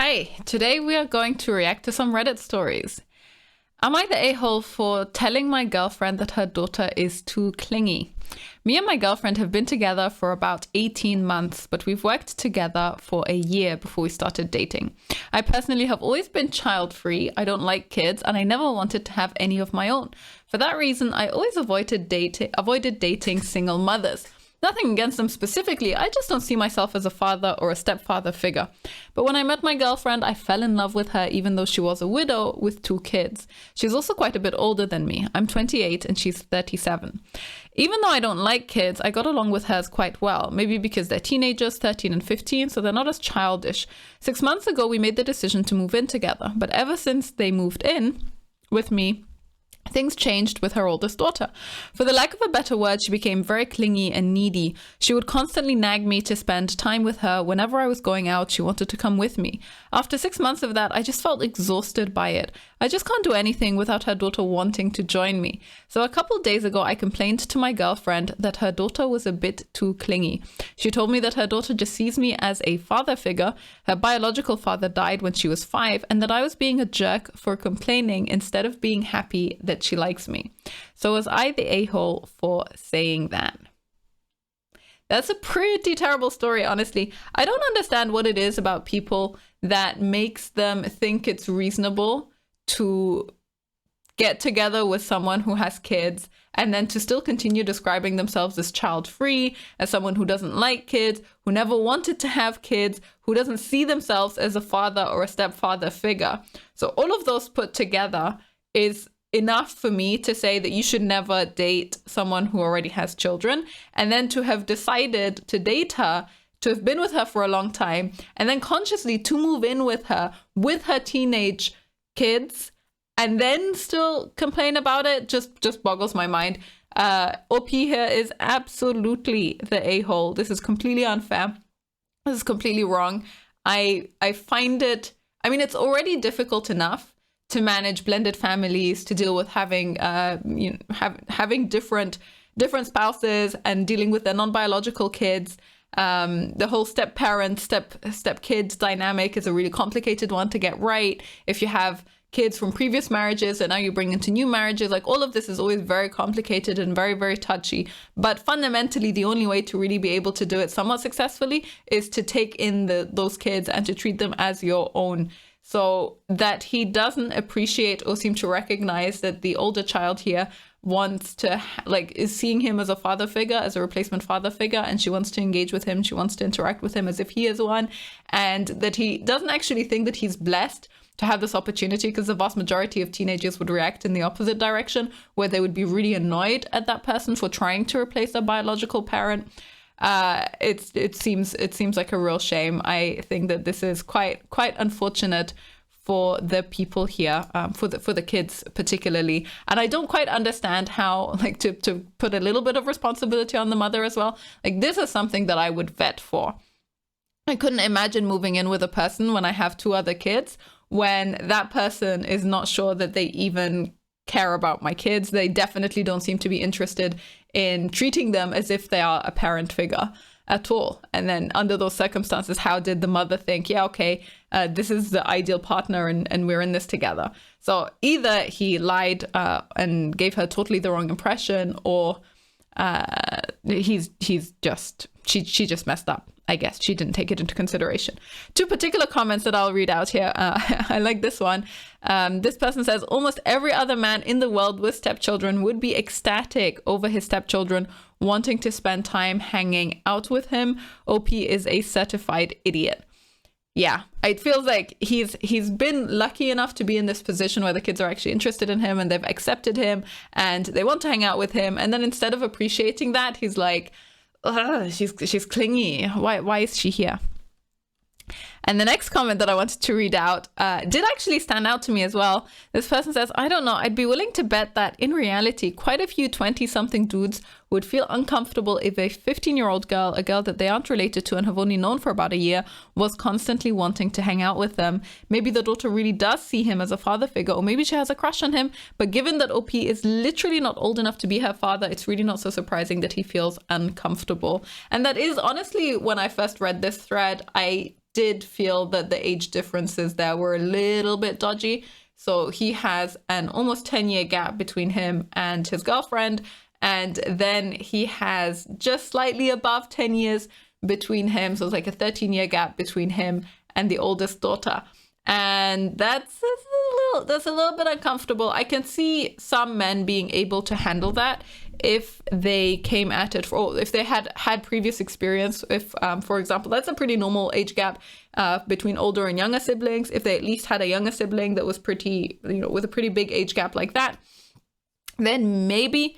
Hi, today we are going to react to some Reddit stories. Am I the a-hole for telling my girlfriend that her daughter is too clingy? Me and my girlfriend have been together for about 18 months, but we've worked together for a year before we started dating. I personally have always been child-free, I don't like kids, and I never wanted to have any of my own. For that reason, I always avoided dating single mothers. Nothing against them specifically, I just don't see myself as a father or a stepfather figure. But when I met my girlfriend, I fell in love with her even though she was a widow with 2 kids. She's also quite a bit older than me. I'm 28 and she's 37. Even though I don't like kids, I got along with hers quite well. Maybe because they're teenagers, 13 and 15, so they're not as childish. 6 months ago, we made the decision to move in together. But ever since they moved in with me, things changed with her oldest daughter. For the lack of a better word, she became very clingy and needy. She would constantly nag me to spend time with her. Whenever I was going out, she wanted to come with me. After 6 months of that, I just felt exhausted by it. I just can't do anything without her daughter wanting to join me. So a couple of days ago, I complained to my girlfriend that her daughter was a bit too clingy. She told me that her daughter just sees me as a father figure. Her biological father died when she was 5, and that I was being a jerk for complaining instead of being happy that she likes me. So was I the a-hole for saying that? That's a pretty terrible story, honestly. I don't understand what it is about people that makes them think it's reasonable to get together with someone who has kids and then to still continue describing themselves as child-free, as someone who doesn't like kids, who never wanted to have kids, who doesn't see themselves as a father or a stepfather figure. So all of those put together is enough for me to say that you should never date someone who already has children, and then to have decided to date her, to have been with her for a long time, and then consciously to move in with her teenage kids, and then still complain about it just boggles my mind. OP here is absolutely the a-hole. This is completely unfair. This is completely wrong. I find it, I mean, it's already difficult enough to manage blended families, to deal with having having different spouses and dealing with their non-biological kids. The whole step-parent, step-kid dynamic is a really complicated one to get right. If you have kids from previous marriages and now you bring into new marriages, like all of this is always very complicated and very, very touchy. But fundamentally, the only way to really be able to do it somewhat successfully is to take in those kids and to treat them as your own. So that he doesn't appreciate or seem to recognize that the older child here wants to, is seeing him as a father figure, as a replacement father figure, and she wants to engage with him, she wants to interact with him as if he is one, and that he doesn't actually think that he's blessed to have this opportunity, because the vast majority of teenagers would react in the opposite direction, where they would be really annoyed at that person for trying to replace their biological parent. It seems like a real shame. I think that this is quite unfortunate for the people here, for the kids particularly. And I don't quite understand how, to put a little bit of responsibility on the mother as well. This is something that I would vet for. I couldn't imagine moving in with a person when I have 2 other kids, when that person is not sure that they even care about my kids. They definitely don't seem to be interested in treating them as if they are a parent figure at all. And then under those circumstances, how did the mother think, yeah, okay, this is the ideal partner and we're in this together? So either he lied and gave her totally the wrong impression, or she just messed up. I guess she didn't take it into consideration. 2 particular comments that I'll read out here. I like this one. This person says, almost every other man in the world with stepchildren would be ecstatic over his stepchildren wanting to spend time hanging out with him. OP is a certified idiot. Yeah, it feels like he's been lucky enough to be in this position where the kids are actually interested in him and they've accepted him and they want to hang out with him. And then instead of appreciating that, he's like, she's clingy. Why is she here? And the next comment that I wanted to read out did actually stand out to me as well. This person says, I don't know, I'd be willing to bet that in reality, quite a few 20-something dudes would feel uncomfortable if a 15-year-old girl, a girl that they aren't related to and have only known for about a year, was constantly wanting to hang out with them. Maybe the daughter really does see him as a father figure, or maybe she has a crush on him. But given that OP is literally not old enough to be her father, it's really not so surprising that he feels uncomfortable. And that is honestly, when I first read this thread, I did feel that the age differences there were a little bit dodgy. So he has an almost 10-year gap between him and his girlfriend. And then he has just slightly above 10 years between him. So it's like a 13-year gap between him and the oldest daughter. And that's a little bit uncomfortable. I can see some men being able to handle that if they came at it, if they had previous experience. If, for example, that's a pretty normal age gap between older and younger siblings. If they at least had a younger sibling that was pretty, with a pretty big age gap like that, then maybe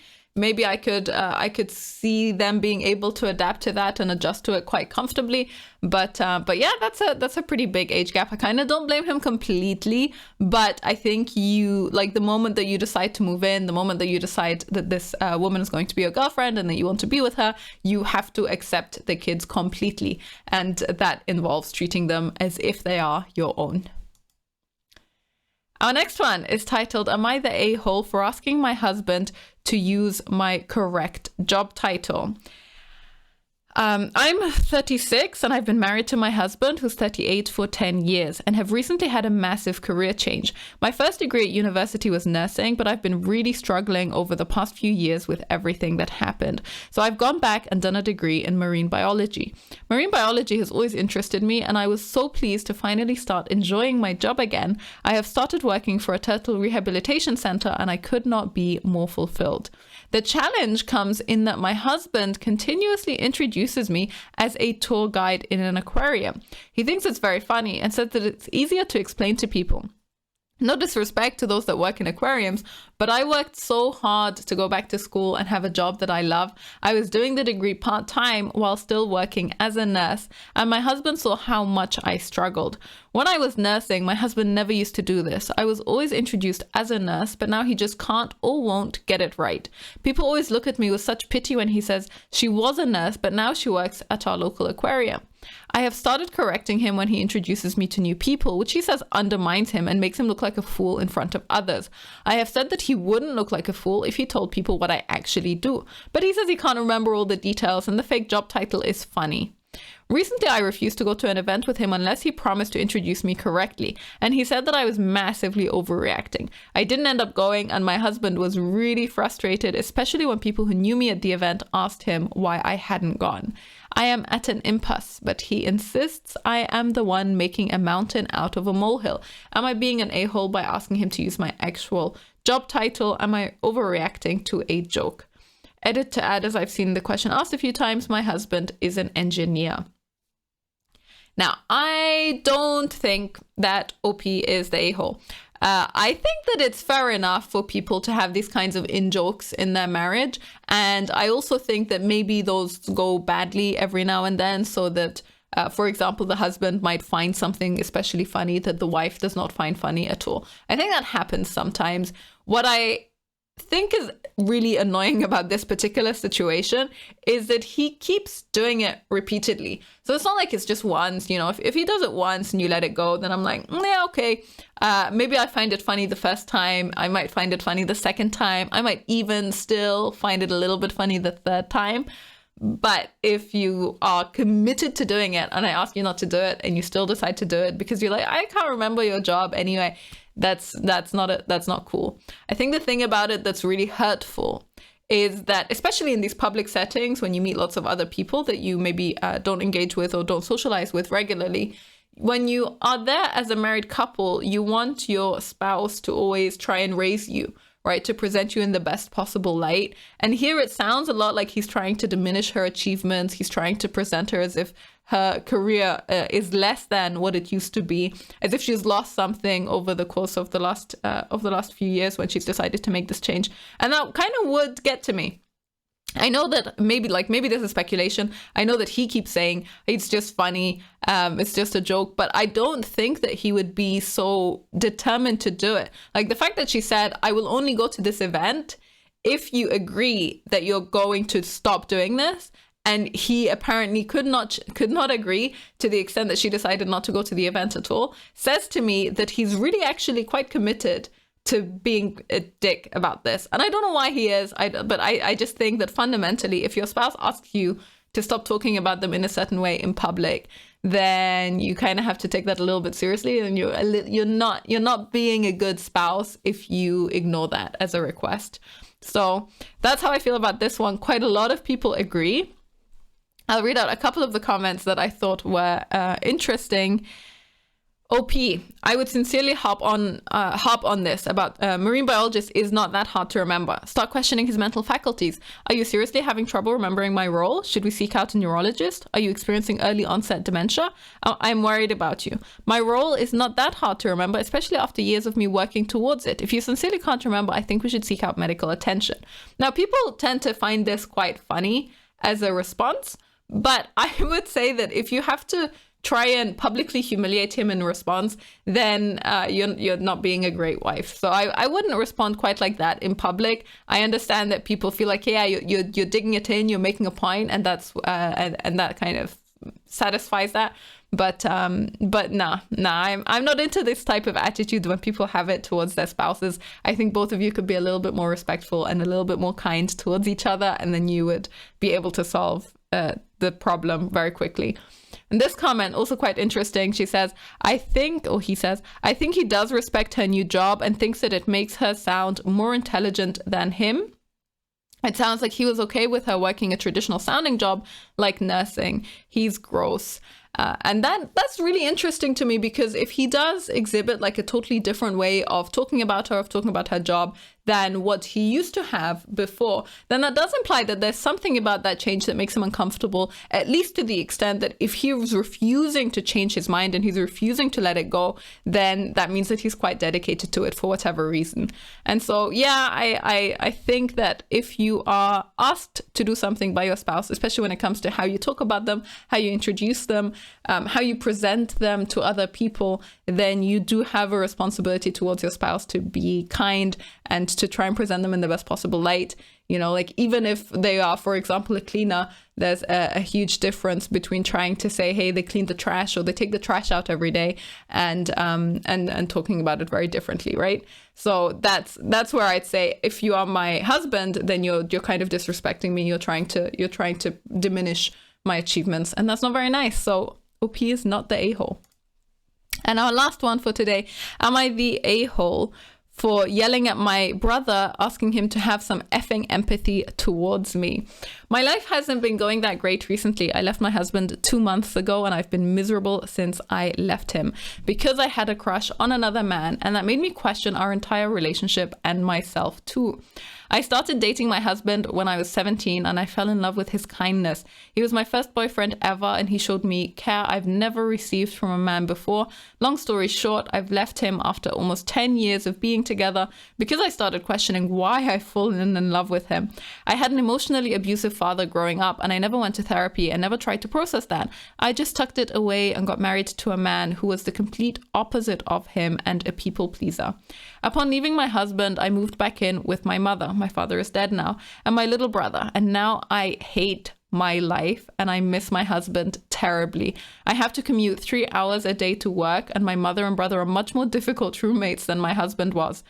I could see them being able to adapt to that and adjust to it quite comfortably. But yeah, that's a pretty big age gap. I kind of don't blame him completely, but I think the moment that you decide to move in, the moment that you decide that this woman is going to be your girlfriend and that you want to be with her, you have to accept the kids completely, and that involves treating them as if they are your own. Our next one is titled, Am I the a-hole for asking my husband to use my correct job title? I'm 36 and I've been married to my husband, who's 38, for 10 years and have recently had a massive career change. My first degree at university was nursing, but I've been really struggling over the past few years with everything that happened. So I've gone back and done a degree in marine biology. Marine biology has always interested me, and I was so pleased to finally start enjoying my job again. I have started working for a turtle rehabilitation center, and I could not be more fulfilled. The challenge comes in that my husband continuously introduces me as a tour guide in an aquarium. He thinks it's very funny and says that it's easier to explain to people. No disrespect to those that work in aquariums, but I worked so hard to go back to school and have a job that I love. I was doing the degree part-time while still working as a nurse, and my husband saw how much I struggled. When I was nursing, my husband never used to do this. I was always introduced as a nurse, but now he just can't or won't get it right. People always look at me with such pity when he says she was a nurse, but now she works at our local aquarium. I have started correcting him when he introduces me to new people, which he says undermines him and makes him look like a fool in front of others. I have said that he wouldn't look like a fool if he told people what I actually do, but he says he can't remember all the details and the fake job title is funny. Recently, I refused to go to an event with him unless he promised to introduce me correctly, and he said that I was massively overreacting. I didn't end up going, and my husband was really frustrated, especially when people who knew me at the event asked him why I hadn't gone. I am at an impasse, but he insists I am the one making a mountain out of a molehill. Am I being an a-hole by asking him to use my actual job title? Am I overreacting to a joke? Edit to add, as I've seen the question asked a few times, my husband is an engineer. Now, I don't think that OP is the a-hole. I think that it's fair enough for people to have these kinds of in-jokes in their marriage. And I also think that maybe those go badly every now and then, so that, for example, the husband might find something especially funny that the wife does not find funny at all. I think that happens sometimes. What I think is really annoying about this particular situation is that he keeps doing it repeatedly. So it's not like it's just once, if he does it once and you let it go, then I'm like, yeah, okay. Maybe I find it funny the first time. I might find it funny the second time. I might even still find it a little bit funny the third time. But if you are committed to doing it and I ask you not to do it and you still decide to do it because you're like, I can't remember your job anyway, that's not cool. I think the thing about it that's really hurtful is that, especially in these public settings, when you meet lots of other people that you maybe don't engage with or don't socialize with regularly, when you are there as a married couple, you want your spouse to always try and raise you, right? To present you in the best possible light. And here it sounds a lot like he's trying to diminish her achievements. He's trying to present her as if her career is less than what it used to be, as if she's lost something over the course of the last few years when she's decided to make this change. And that kind of would get to me. I know that maybe this is speculation. I know that he keeps saying it's just funny, it's just a joke, but I don't think that he would be so determined to do it. Like the fact that she said, I will only go to this event if you agree that you're going to stop doing this. And he apparently could not agree, to the extent that she decided not to go to the event at all, says to me that he's really actually quite committed to being a dick about this. And I don't know why he is, but I just think that fundamentally, if your spouse asks you to stop talking about them in a certain way in public, then you kind of have to take that a little bit seriously, and you're not being a good spouse if you ignore that as a request. So that's how I feel about this one. Quite a lot of people agree. I'll read out a couple of the comments that I thought were interesting. OP, I would sincerely hop on this about marine biologist is not that hard to remember. Start questioning his mental faculties. Are you seriously having trouble remembering my role? Should we seek out a neurologist? Are you experiencing early onset dementia? I'm worried about you. My role is not that hard to remember, especially after years of me working towards it. If you sincerely can't remember, I think we should seek out medical attention. Now, people tend to find this quite funny as a response, but I would say that if you have to try and publicly humiliate him in response, then you're not being a great wife. So I wouldn't respond quite like that in public. I understand that people feel like, yeah, you're digging it in, you're making a point, and that's and that kind of satisfies that. But nah, I'm not into this type of attitude when people have it towards their spouses. I think both of you could be a little bit more respectful and a little bit more kind towards each other, and then you would be able to solve the problem very quickly. And this comment, also quite interesting. She says, he says, I think he does respect her new job and thinks that it makes her sound more intelligent than him. It sounds like he was okay with her working a traditional sounding job like nursing. He's gross. And that's really interesting to me, because if he does exhibit like a totally different way of talking about her job than what he used to have before, then that does imply that there's something about that change that makes him uncomfortable, at least to the extent that if he was refusing to change his mind and he's refusing to let it go, then that means that he's quite dedicated to it for whatever reason. And so, yeah, I think that if you are asked to do something by your spouse, especially when it comes to how you talk about them, how you introduce them, how you present them to other people, then you do have a responsibility towards your spouse to be kind and to try and present them in the best possible light. You know, like even if they are, for example, a cleaner, there's a huge difference between trying to say, hey, they clean the trash or they take the trash out every day, and talking about it very differently, right? So that's where I'd say, if you are my husband, then you're kind of disrespecting me. You're trying to diminish my achievements, and that's not very nice. So OP is not the a-hole. And our last one for today, am I the a-hole for yelling at my brother, asking him to have some effing empathy towards me? My life hasn't been going that great recently. I left my husband 2 months ago, and I've been miserable since I left him because I had a crush on another man, and that made me question our entire relationship and myself too. I started dating my husband when I was 17, and I fell in love with his kindness. He was my first boyfriend ever, and he showed me care I've never received from a man before. Long story short, I've left him after almost 10 years of being together because I started questioning why I've fallen in love with him. I had an emotionally abusive father growing up, and I never went to therapy and never tried to process that. I just tucked it away and got married to a man who was the complete opposite of him and a people pleaser. Upon leaving my husband, I moved back in with my mother. My father is dead now, and my little brother. And now I hate my life and I miss my husband terribly. I have to commute 3 hours a day to work, and my mother and brother are much more difficult roommates than my husband was.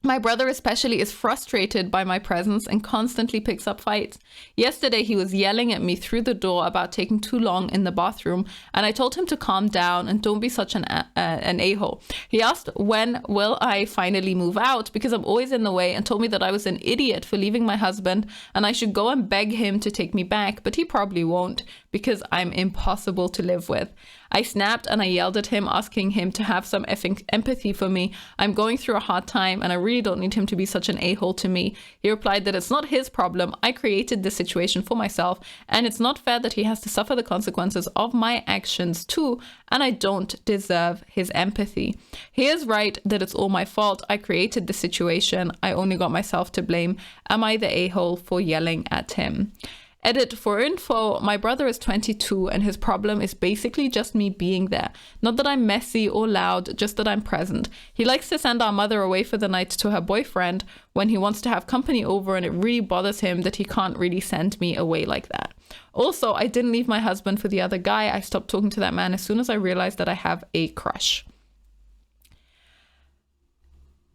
My brother especially is frustrated by my presence and constantly picks up fights. Yesterday, he was yelling at me through the door about taking too long in the bathroom, and I told him to calm down and don't be such an a-hole. He asked when will I finally move out because I'm always in the way, and told me that I was an idiot for leaving my husband and I should go and beg him to take me back, but he probably won't because I'm impossible to live with. I snapped and I yelled at him, asking him to have some effing empathy for me. I'm going through a hard time and I really don't need him to be such an a-hole to me. He replied that it's not his problem. I created this situation for myself, and it's not fair that he has to suffer the consequences of my actions too, and I don't deserve his empathy. He is right that it's all my fault. I created the situation. I only got myself to blame. Am I the a-hole for yelling at him? Edit for info, my brother is 22 and his problem is basically just me being there. Not that I'm messy or loud, just that I'm present. He likes to send our mother away for the night to her boyfriend when he wants to have company over, and it really bothers him that he can't really send me away like that. Also, I didn't leave my husband for the other guy. I stopped talking to that man as soon as I realized that I have a crush.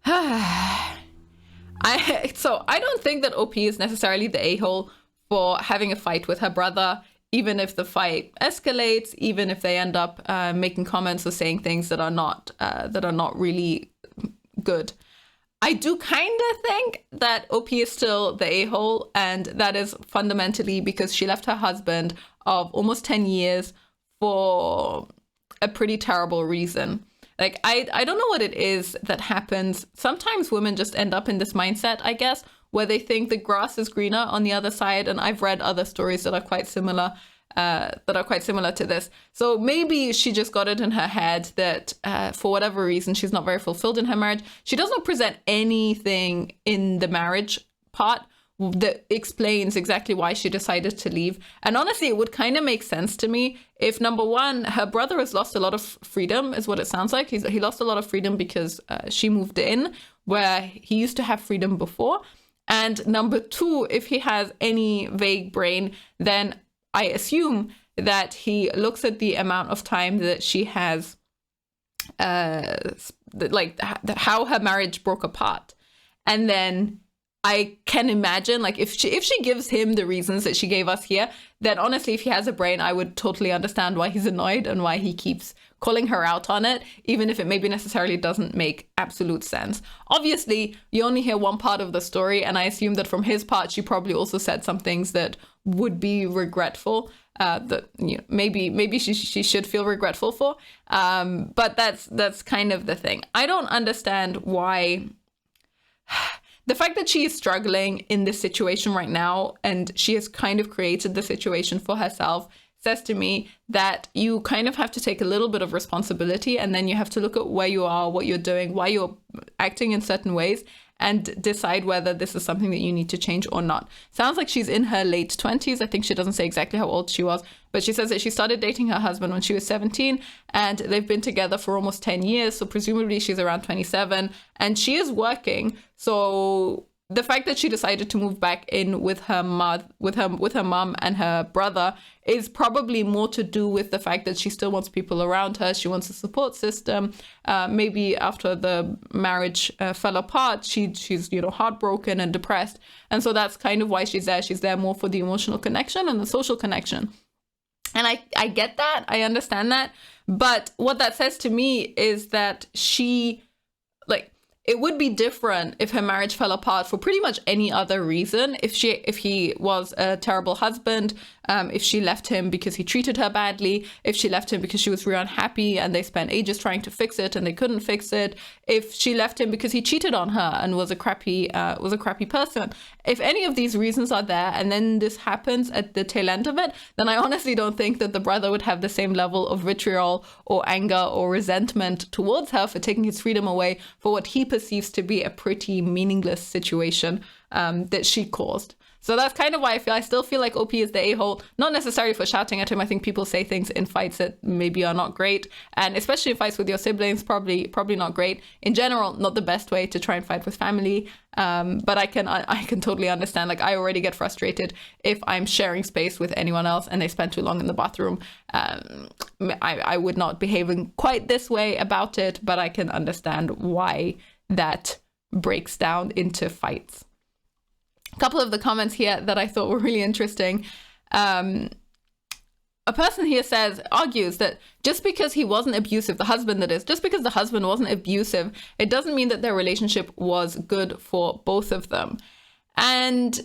So I don't think that OP is necessarily the a-hole for having a fight with her brother, even if the fight escalates, even if they end up making comments or saying things that are not really good. I do kind of think that OP is still the a-hole, and that is fundamentally because she left her husband of almost 10 years for a pretty terrible reason. Like, I don't know what it is that happens. Sometimes women just end up in this mindset, I guess, where they think the grass is greener on the other side. And I've read other stories that are quite similar to this. So maybe she just got it in her head that for whatever reason, she's not very fulfilled in her marriage. She doesn't present anything in the marriage part that explains exactly why she decided to leave. And honestly, it would kind of make sense to me if, number one, her brother has lost a lot of freedom, is what it sounds like. He lost a lot of freedom because she moved in, where he used to have freedom before. And number two, if he has any vague brain, then I assume that he looks at the amount of time that she has, like how her marriage broke apart. And then I can imagine, like, if she gives him the reasons that she gave us here, then honestly, if he has a brain, I would totally understand why he's annoyed and why he keeps calling her out on it, even if it maybe necessarily doesn't make absolute sense. Obviously, you only hear one part of the story, and I assume that from his part, she probably also said some things that would be regretful, that maybe she should feel regretful for. But that's kind of the thing. I don't understand why. The fact that she is struggling in this situation right now, and she has kind of created the situation for herself, says to me that you kind of have to take a little bit of responsibility, and then you have to look at where you are, what you're doing, why you're acting in certain ways, and decide whether this is something that you need to change or not. Sounds like she's in her late 20s. I think she doesn't say exactly how old she was, but she says that she started dating her husband when she was 17, and they've been together for almost 10 years. So presumably she's around 27, and she is working. So the fact that she decided to move back in with her mom and her brother is probably more to do with the fact that she still wants people around her. She wants a support system. Maybe after the marriage fell apart, she's heartbroken and depressed, and so that's kind of why she's there. She's there more for the emotional connection and the social connection. And I get that. I understand that. But what that says to me is that it would be different if her marriage fell apart for pretty much any other reason. If he was a terrible husband, if she left him because he treated her badly, if she left him because she was really unhappy and they spent ages trying to fix it and they couldn't fix it, if she left him because he cheated on her and was a crappy person. If any of these reasons are there and then this happens at the tail end of it, then I honestly don't think that the brother would have the same level of vitriol or anger or resentment towards her for taking his freedom away for what he perceives to be a pretty meaningless situation that she caused. So that's kind of why I still feel like OP is the a-hole, not necessarily for shouting at him. I think people say things in fights that maybe are not great, and especially in fights with your siblings, probably not great. In general, not the best way to try and fight with family. But I can totally understand. Like, I already get frustrated if I'm sharing space with anyone else and they spend too long in the bathroom. I would not behave in quite this way about it, but I can understand why that breaks down into fights. A couple of the comments here that I thought were really interesting. A person here argues that just because he wasn't abusive, the husband that is, just because the husband wasn't abusive, it doesn't mean that their relationship was good for both of them. And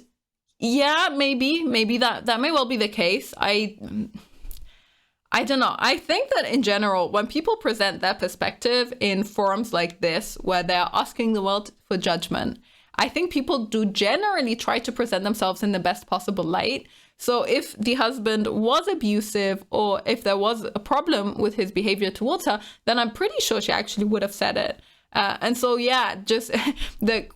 yeah, maybe that may well be the case. I don't know. I think that in general, when people present their perspective in forums like this, where they're asking the world for judgment, I think people do generally try to present themselves in the best possible light. So if the husband was abusive or if there was a problem with his behavior towards her, then I'm pretty sure she actually would have said it. And so, yeah, just the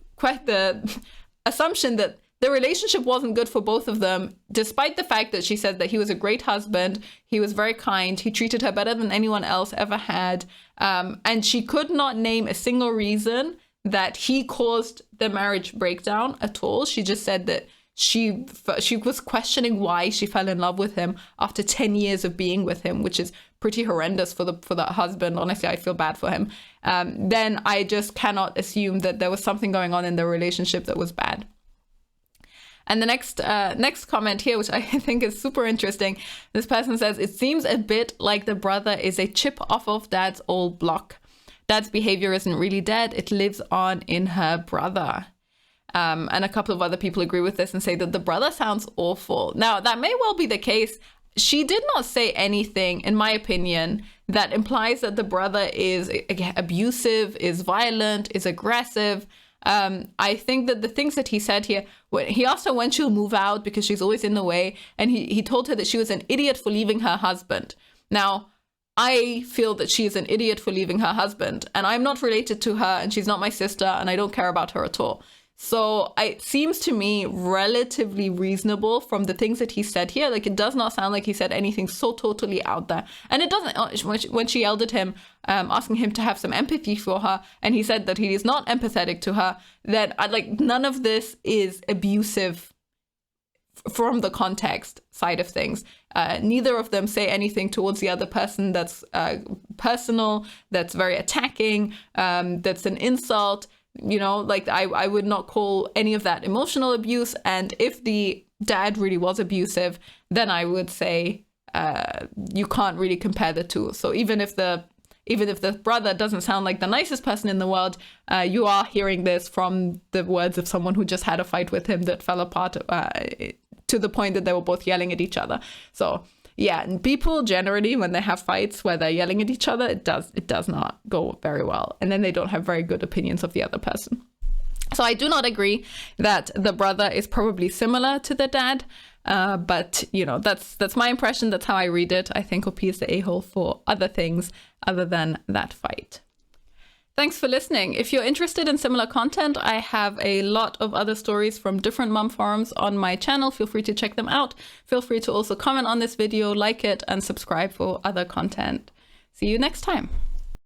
assumption that the relationship wasn't good for both of them, despite the fact that she said that he was a great husband, he was very kind, he treated her better than anyone else ever had. And she could not name a single reason that he caused the marriage breakdown at all. She just said that she was questioning why she fell in love with him after 10 years of being with him, which is pretty horrendous for the husband. Honestly, I feel bad for him. Then I just cannot assume that there was something going on in the relationship that was bad. And the next comment here, which I think is super interesting, this person says, it seems a bit like the brother is a chip off of dad's old block. Dad's behavior isn't really dead. It lives on in her brother. And a couple of other people agree with this and say that the brother sounds awful. Now, that may well be the case. She did not say anything, in my opinion, that implies that the brother is abusive, is violent, is aggressive. I think that the things that he said here, he asked her when she'll move out because she's always in the way. And he told her that she was an idiot for leaving her husband. Now, I feel that she is an idiot for leaving her husband, and I'm not related to her, and she's not my sister, and I don't care about her at all. So it seems to me relatively reasonable from the things that he said here. Like, it does not sound like he said anything so totally out there. And it doesn't, when she yelled at him, asking him to have some empathy for her, and he said that he is not empathetic to her, then none of this is abusive from the context side of things. Neither of them say anything towards the other person that's personal, that's very attacking, that's an insult. You know, like I would not call any of that emotional abuse. And if the dad really was abusive, then I would say you can't really compare the two. So even if the brother doesn't sound like the nicest person in the world, you are hearing this from the words of someone who just had a fight with him that fell apart to the point that they were both yelling at each other. So yeah, and people generally, when they have fights where they're yelling at each other, it does not go very well. And then they don't have very good opinions of the other person. So I do not agree that the brother is probably similar to the dad. But, you know, that's my impression. That's how I read it. I think OP is the a-hole for other things other than that fight. Thanks for listening. If you're interested in similar content, I have a lot of other stories from different mom forums on my channel. Feel free to check them out. Feel free to also comment on this video, like it, and subscribe for other content. See you next time.